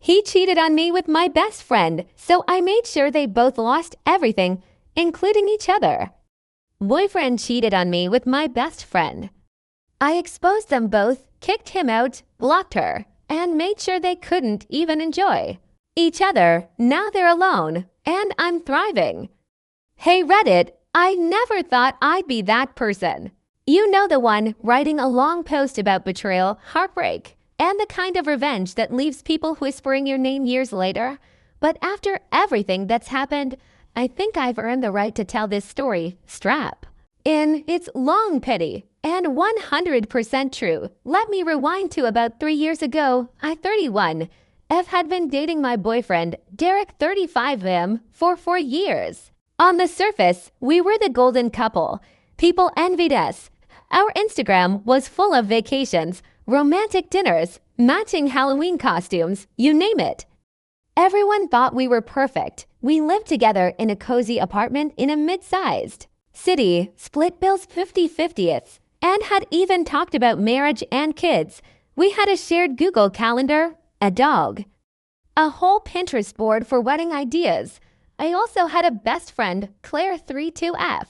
He cheated on me with my best friend, so I made sure they both lost everything, including each other. Boyfriend cheated on me with my best friend. I exposed them both, kicked him out, blocked her, and made sure they couldn't even enjoy each other. Now they're alone, and I'm thriving. Hey Reddit, I never thought I'd be that person. You know, the one writing a long post about betrayal, heartbreak, and the kind of revenge that leaves people whispering your name years later. But after everything that's happened, I think I've earned the right to tell this story strap in its long pity and 100% true. Let me rewind to about 3 years ago. I, 31, had been dating my boyfriend, Derek, 35, for 4 years. On the surface, we were the golden couple. People envied us. Our Instagram was full of vacations, romantic dinners, matching Halloween costumes, you name it. Everyone thought we were perfect. We lived together in a cozy apartment in a mid-sized city, split bills 50-50, and had even talked about marriage and kids. We had a shared Google Calendar, a dog, a whole Pinterest board for wedding ideas. I also had a best friend, Claire, 32F.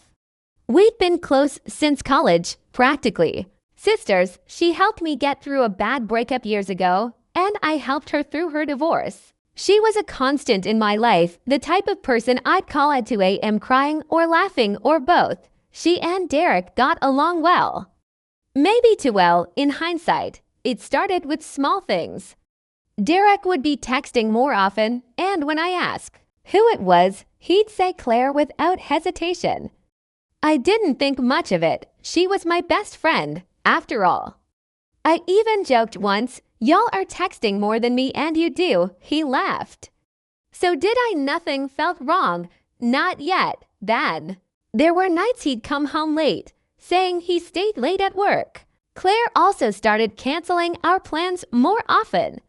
We'd been close since college, practically sisters. She helped me get through a bad breakup years ago, and I helped her through her divorce. She was a constant in my life, the type of person I'd call at 2 a.m. crying or laughing or both. She and Derek got along well. Maybe too well, in hindsight. It started with small things. Derek would be texting more often, and when I asked who it was, he'd say Claire without hesitation. I didn't think much of it. She was my best friend, after all. I even joked once, "Y'all are texting more than me and you do." He laughed. So did I? Nothing felt wrong. Not yet, then. There were nights he'd come home late, saying he stayed late at work. Claire also started canceling our plans more often.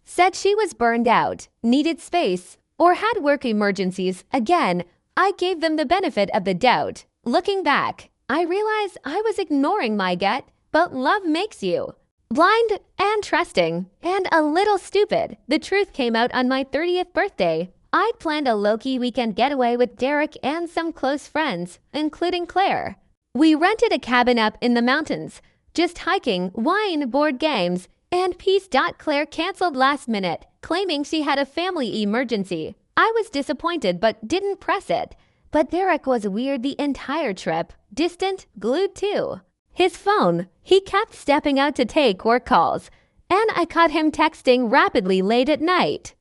Said she was burned out, needed space, or had work emergencies. Again, I gave them the benefit of the doubt. Looking back, I realized I was ignoring my gut, but love makes you blind and trusting and a little stupid. The truth came out on my 30th birthday. I'd planned a low-key weekend getaway with Derek and some close friends, including Claire. We rented a cabin up in the mountains, just hiking, wine, board games, and peace. Claire canceled last minute, claiming she had a family emergency. I was disappointed but didn't press it. But Derek was weird the entire trip, distant, glued to his phone. He kept stepping out to take work calls, and I caught him texting rapidly late at night.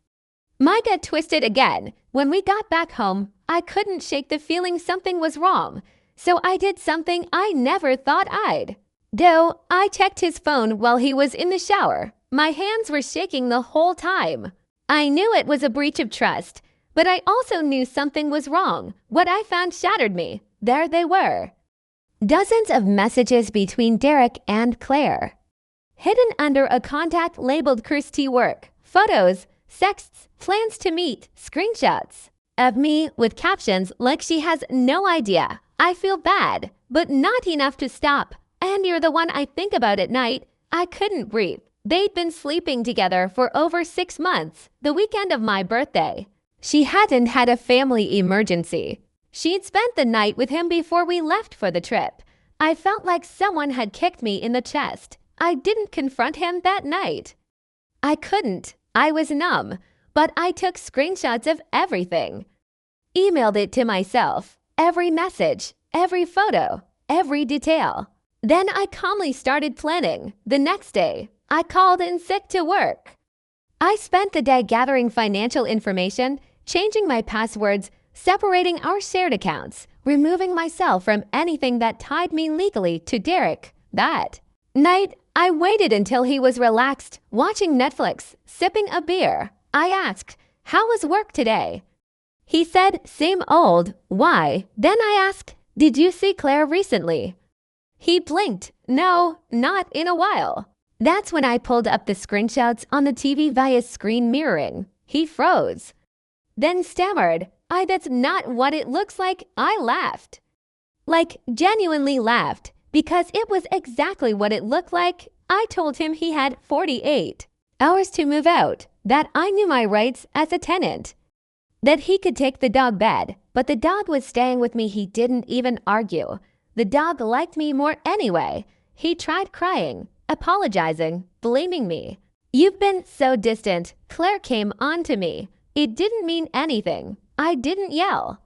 My gut twisted again. When we got back home, I couldn't shake the feeling something was wrong, so I did something I never thought I'd do. I checked his phone while he was in the shower. My hands were shaking the whole time. I knew it was a breach of trust, but I also knew something was wrong. What I found shattered me. There they were. Dozens of messages between Derek and Claire, hidden under a contact labeled Kirsty Work. Photos, sexts, plans to meet, screenshots of me with captions like she has no idea. I feel bad, but not enough to stop. And you're the one I think about at night. I couldn't breathe. They'd been sleeping together for over 6 months, the weekend of my birthday. She hadn't had a family emergency. She'd spent the night with him before we left for the trip. I felt like someone had kicked me in the chest. I didn't confront him that night. I couldn't. I was numb. But I took screenshots of everything. Emailed it to myself. Every message, every photo, every detail. Then I calmly started planning. The next day, I called in sick to work. I spent the day gathering financial information, changing my passwords, separating our shared accounts, removing myself from anything that tied me legally to Derek. That night, I waited until he was relaxed, watching Netflix, sipping a beer. I asked, "How was work today?" He said, "Same old." Why? Then I asked, "Did you see Claire recently?" He blinked. "No, not in a while." That's when I pulled up the screenshots on the TV via screen mirroring. He froze. Then stammered, "That's not what it looks like." I laughed. Like, genuinely laughed, because it was exactly what it looked like. I told him he had 48 hours to move out. that I knew my rights as a tenant, that he could take the dog bed, but the dog was staying with me. He didn't even argue. The dog liked me more anyway. He tried crying, apologizing, blaming me. You've been so distant. Claire came on to me. It didn't mean anything. I didn't yell.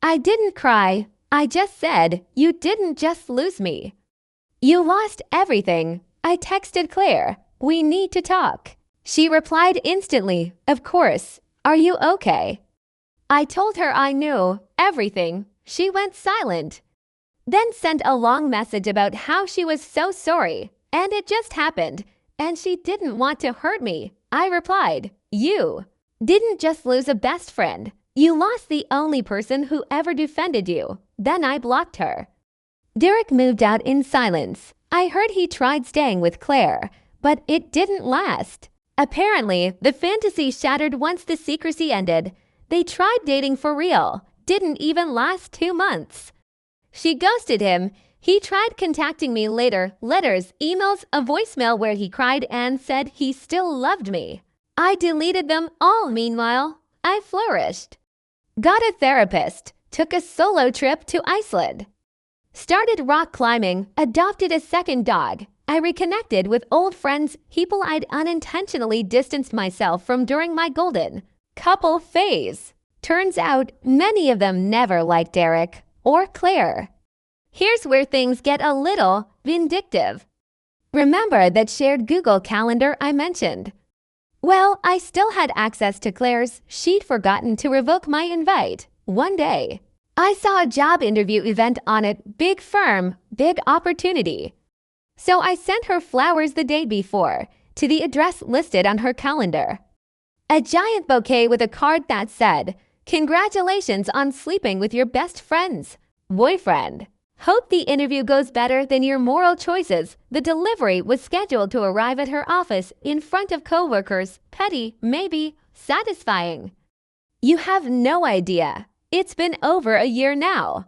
I didn't cry. I just said, you didn't just lose me. You lost everything. I texted Claire. We need to talk. She replied instantly, of course. Are you okay? I told her I knew everything. She went silent. Then sent a long message about how she was so sorry, and it just happened, and she didn't want to hurt me. I replied, you didn't just lose a best friend. You lost the only person who ever defended you. Then I blocked her. Derek moved out in silence. I heard he tried staying with Claire, but it didn't last. Apparently, the fantasy shattered once the secrecy ended. They tried dating for real. Didn't even last 2 months. She ghosted him. He tried contacting me later, letters, emails, a voicemail where he cried and said he still loved me. I deleted them all. Meanwhile, I flourished. Got a therapist, took a solo trip to Iceland, started rock climbing, adopted a second dog. I reconnected with old friends, people I'd unintentionally distanced myself from during my golden couple phase. Turns out, many of them never liked Derek or Claire. Here's where things get a little vindictive. Remember that shared Google Calendar I mentioned? Well, I still had access to Claire's. She'd forgotten to revoke my invite. One day, I saw a job interview event on it. Big firm, big opportunity. So I sent her flowers the day before to the address listed on her calendar. A giant bouquet with a card that said, "Congratulations on sleeping with your best friend's boyfriend. Hope the interview goes better than your moral choices." The delivery was scheduled to arrive at her office in front of coworkers. Petty, maybe, satisfying. You have no idea. It's been over a year now.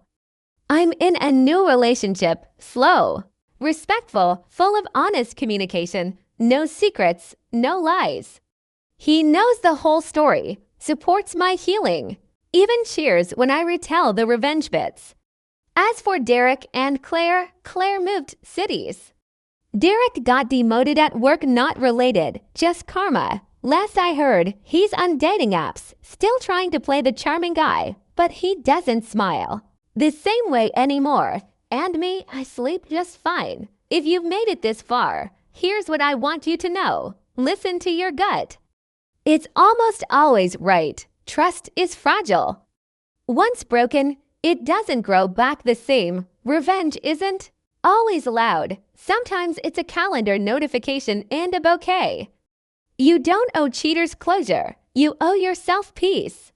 I'm in a new relationship. Slow, respectful, full of honest communication. No secrets, no lies. He knows the whole story, supports my healing, even cheers when I retell the revenge bits. As for Derek and Claire, Claire moved cities. Derek got demoted at work, not related, just karma. Last I heard, he's on dating apps, still trying to play the charming guy, but he doesn't smile the same way anymore. And me, I sleep just fine. If you've made it this far, here's what I want you to know. Listen to your gut. It's almost always right. Trust is fragile. Once broken, it doesn't grow back the same. Revenge isn't always loud. Sometimes it's a calendar notification and a bouquet. You don't owe cheaters closure. You owe yourself peace.